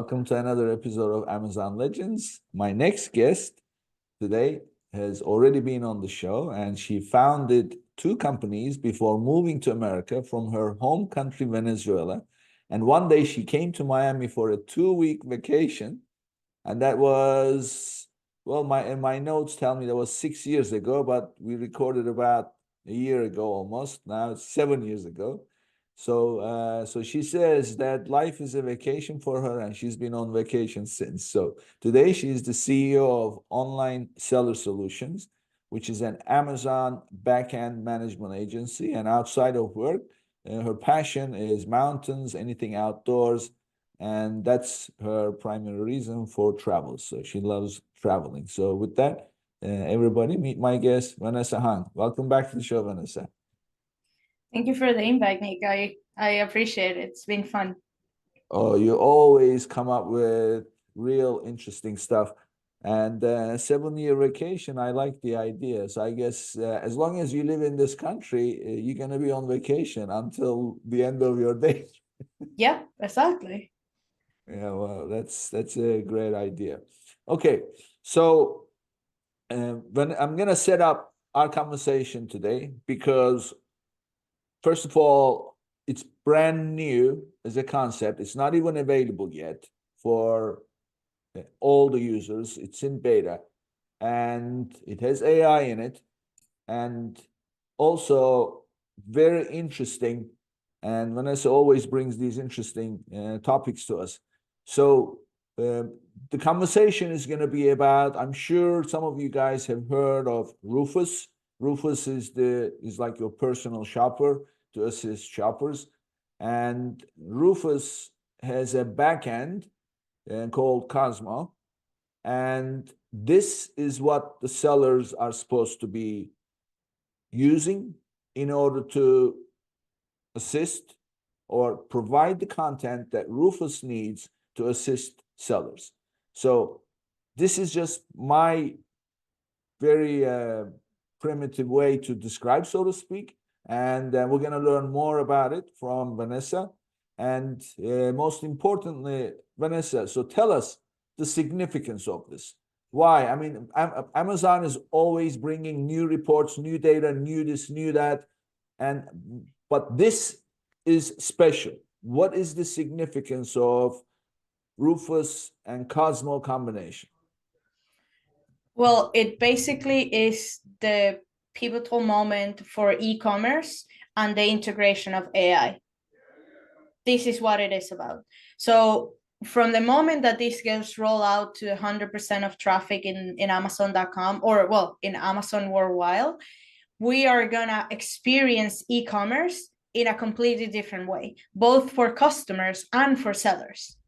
Welcome to another episode of Amazon Legends. My next guest today has already been on the show, and she founded two companies before moving to America from her home country, Venezuela. And one day she came to Miami for a 2-week vacation, and that was, well, my notes tell me that was 6 years ago, but we recorded about a year ago almost. Now it's 7 years ago. So she says that life is a vacation for her, and she's been on vacation since. So today she is the CEO of Online Seller Solutions, which is an Amazon backend management agency. And outside of work, her passion is mountains, anything outdoors, and that's her primary reason for travel. So she loves traveling. So with that, everybody meet my guest, Vanessa Hung. Welcome back to the show, Vanessa. Thank you for the invite, Nick. I appreciate it. It's been fun. Oh, you always come up with real interesting stuff. And 7-year vacation, I like the idea. So I guess as long as you live in this country, you're going to be on vacation until the end of your days. Yeah, exactly. Yeah, well, that's a great idea. Okay, so when I'm going to set up our conversation today because first of all, it's brand new as a concept. It's not even available yet for all the users. It's in beta and it has AI in it and also very interesting. And Vanessa always brings these interesting topics to us. So the conversation is going to be about, I'm sure some of you guys have heard of Rufus. Rufus is like your personal shopper to assist shoppers. And Rufus has a backend called Cosmo. And this is what the sellers are supposed to be using in order to assist or provide the content that Rufus needs to assist sellers. So this is just my very primitive way to describe, so to speak. And we're going to learn more about it from Vanessa. And most importantly, Vanessa, so tell us the significance of this. Why? I mean, Amazon is always bringing new reports, new data, new this, new that. And but this is special. What is the significance of Rufus and Cosmo combination? Well, it basically is the pivotal moment for e-commerce and the integration of AI. This is what it is about. So from the moment that this gets rolled out to 100% of traffic in Amazon.com or well, in Amazon worldwide, we are gonna experience e-commerce in a completely different way, both for customers and for sellers.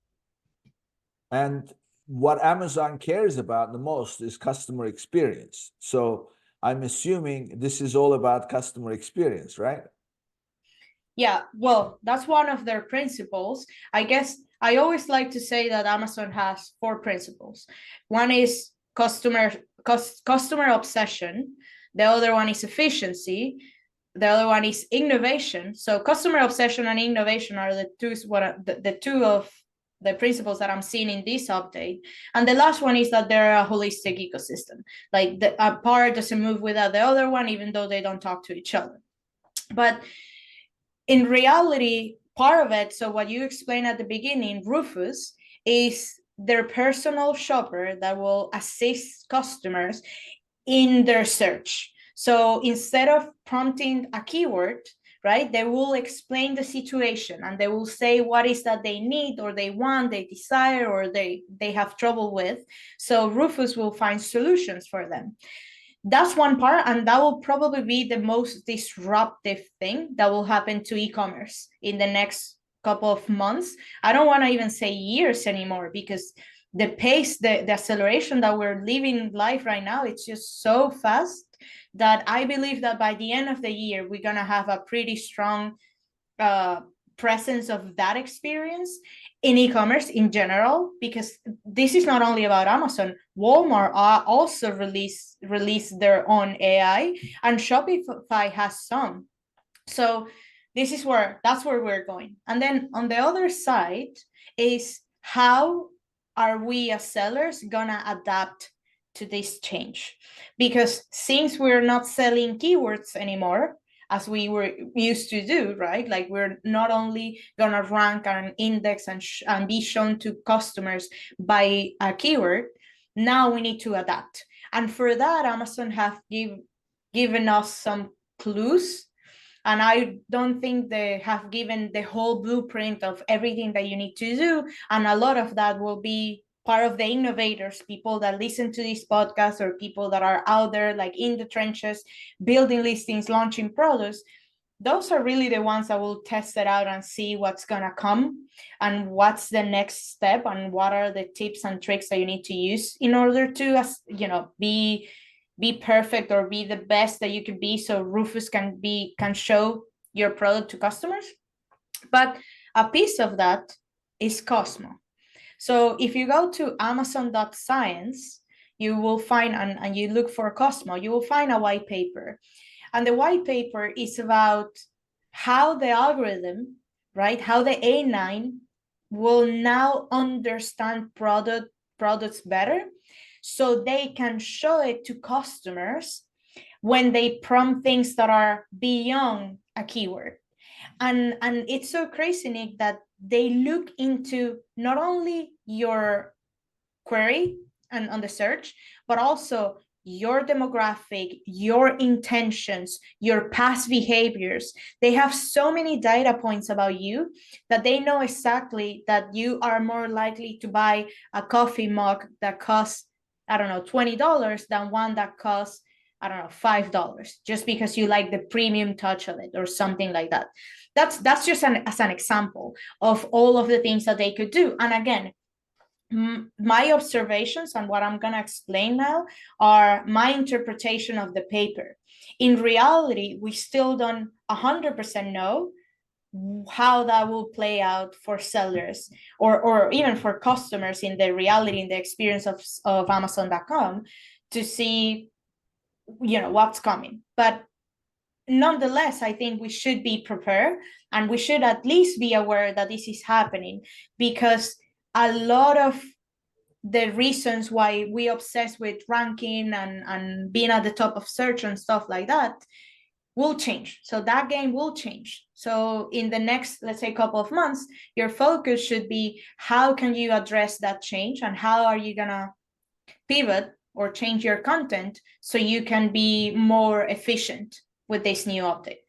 And what Amazon cares about the most is customer experience. So I'm assuming this is all about customer experience, right? Yeah, well, that's one of their principles. I guess I always like to say that Amazon has four principles. One is customer obsession. The other one is efficiency. The other one is innovation. So customer obsession and innovation are the two of the principles that I'm seeing in this update. And the last one is that they're a holistic ecosystem. Like a part doesn't move without the other one, even though they don't talk to each other. But in reality, part of it, so what you explained at the beginning, Rufus, is their personal shopper that will assist customers in their search. So instead of prompting a keyword, right, they will explain the situation and they will say what is that they need or they want, they desire, or they have trouble with. So Rufus will find solutions for them. That's one part, and that will probably be the most disruptive thing that will happen to e-commerce in the next couple of months. I don't want to even say years anymore, because the pace, the acceleration that we're living life right now, it's just so fast that I believe that by the end of the year we're going to have a pretty strong uh, presence of that experience in e-commerce in general, because this is not only about Amazon. Walmart also release their own AI, and Shopify has some. So that's where we're going. And then on the other side is how are we as sellers gonna adapt to this change? Because since we're not selling keywords anymore, as we were used to do, right? Like we're not only gonna rank and index and be shown to customers by a keyword, now we need to adapt. And for that, Amazon have given us some clues, and I don't think they have given the whole blueprint of everything that you need to do. And a lot of that will be part of the innovators, people that listen to this podcast, or people that are out there like in the trenches, building listings, launching products. Those are really the ones that will test it out and see what's gonna come and what's the next step and what are the tips and tricks that you need to use in order to, be perfect or be the best that you could be, so Rufus can show your product to customers. But a piece of that is Cosmo. So if you go to amazon.science, you will find, and you look for Cosmo, you will find a white paper. And the white paper is about how the algorithm, right, how the A9 will now understand products better, so they can show it to customers when they prompt things that are beyond a keyword. And it's so crazy, Nick, that they look into not only your query and on the search, but also your demographic, your intentions, your past behaviors. They have so many data points about you that they know exactly that you are more likely to buy a coffee mug that costs, I don't know, $20 than one that costs, I don't know, $5, just because you like the premium touch of it or something like that. That's just as an example of all of the things that they could do. And again, my observations and what I'm going to explain now are my interpretation of the paper. In reality, we still don't 100% know how that will play out for sellers or even for customers in the reality, in the experience of Amazon.com, to see, what's coming. But nonetheless, I think we should be prepared, and we should at least be aware that this is happening, because a lot of the reasons why we obsess with ranking and being at the top of search and stuff like that will change. So that game will change. So in the next, let's say, couple of months, your focus should be how can you address that change, and how are you gonna pivot or change your content so you can be more efficient with this new update.